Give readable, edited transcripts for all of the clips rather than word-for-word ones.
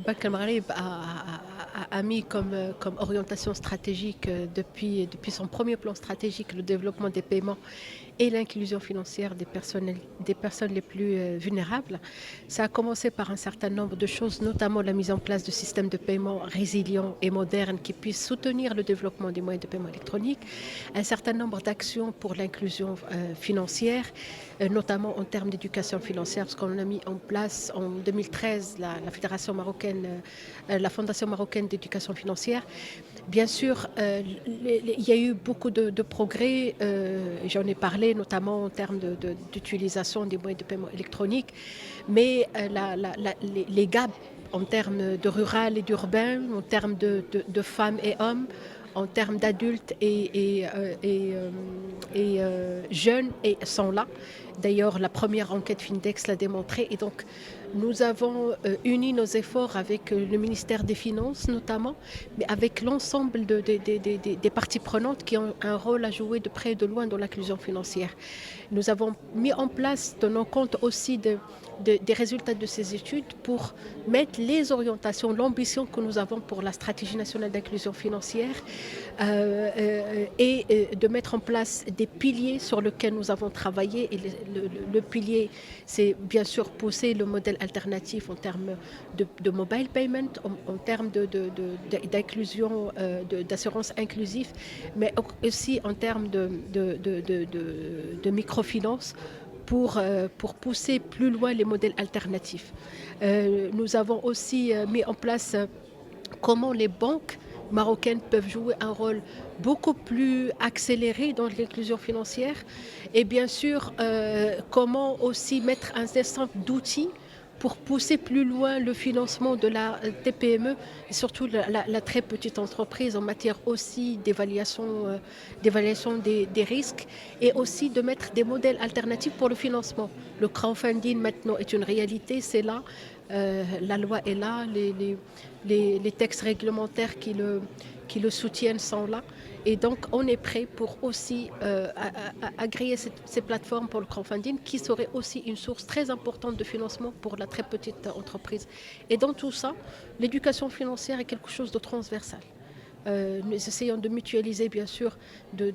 Banque Al Maghreb a mis comme orientation stratégique depuis son premier plan stratégique le développement des paiements et l'inclusion financière des personnes les plus vulnérables. Ça a commencé par un certain nombre de choses, notamment la mise en place de systèmes de paiement résilients et modernes qui puissent soutenir le développement des moyens de paiement électroniques, un certain nombre d'actions pour l'inclusion financière, notamment en termes d'éducation financière, parce qu'on a mis en place en 2013 la Fédération marocaine, la Fondation marocaine d'éducation financière. Bien sûr, il y a eu beaucoup de progrès, j'en ai parlé notamment en termes d'utilisation des moyens de paiement électroniques, mais les gaps en termes de rural et d'urbain, en termes de femmes et hommes, en termes d'adultes et jeunes sont là. D'ailleurs, la première enquête Findex l'a démontré. Et donc, nous avons uni nos efforts avec le ministère des Finances notamment, mais avec l'ensemble des parties prenantes qui ont un rôle à jouer de près et de loin dans l'inclusion financière. Nous avons mis en place, tenant compte aussi des résultats de ces études, pour mettre les orientations, l'ambition que nous avons pour la stratégie nationale d'inclusion financière et de mettre en place des piliers sur lesquels nous avons travaillé. Et le pilier, c'est bien sûr pousser le modèle alternatif en termes de mobile payment, en termes d'inclusion, d'assurance inclusive, mais aussi en termes de microfinance pour pousser plus loin les modèles alternatifs. Nous avons aussi mis en place comment les banques marocaines peuvent jouer un rôle beaucoup plus accéléré dans l'inclusion financière et bien sûr comment aussi mettre un ensemble d'outils pour pousser plus loin le financement de la TPME et surtout la très petite entreprise en matière aussi d'évaluation des risques et aussi de mettre des modèles alternatifs pour le financement. Le crowdfunding maintenant est une réalité, c'est là. La loi est là, les textes réglementaires qui le soutiennent sont là. Et donc, on est prêt pour aussi agréer ces plateformes pour le crowdfunding qui serait aussi une source très importante de financement pour la très petite entreprise. Et dans tout ça, l'éducation financière est quelque chose de transversal. Nous essayons de mutualiser, bien sûr, de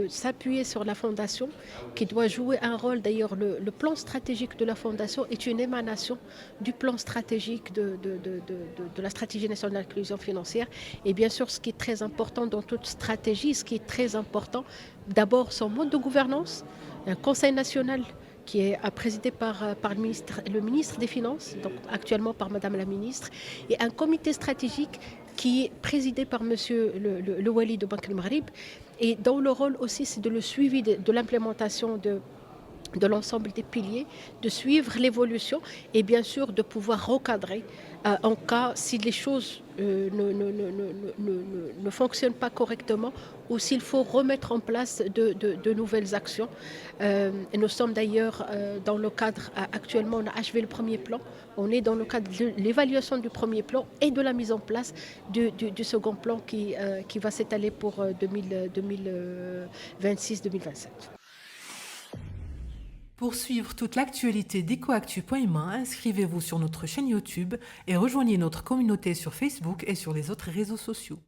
s'appuyer sur la fondation qui doit jouer un rôle. D'ailleurs, le plan stratégique de la fondation est une émanation du plan stratégique de la stratégie nationale d'inclusion financière. Et bien sûr, ce qui est très important dans toute stratégie, ce qui est très important, d'abord son mode de gouvernance, un conseil national qui est présidé par le ministre des Finances, donc actuellement par Madame la ministre, et un comité stratégique qui est présidé par Monsieur le Wali de Banque Al Maghrib, et dont le rôle aussi c'est de le suivi de l'implémentation de l'ensemble des piliers, de suivre l'évolution et bien sûr de pouvoir recadrer en cas si les choses ne fonctionnent pas correctement ou s'il faut remettre en place de nouvelles actions. Et nous sommes d'ailleurs dans le cadre, actuellement on a achevé le premier plan, on est dans le cadre de l'évaluation du premier plan et de la mise en place du second plan qui va s'étaler pour 2026-2027. Pour suivre toute l'actualité d'EcoActu.ma, inscrivez-vous sur notre chaîne YouTube et rejoignez notre communauté sur Facebook et sur les autres réseaux sociaux.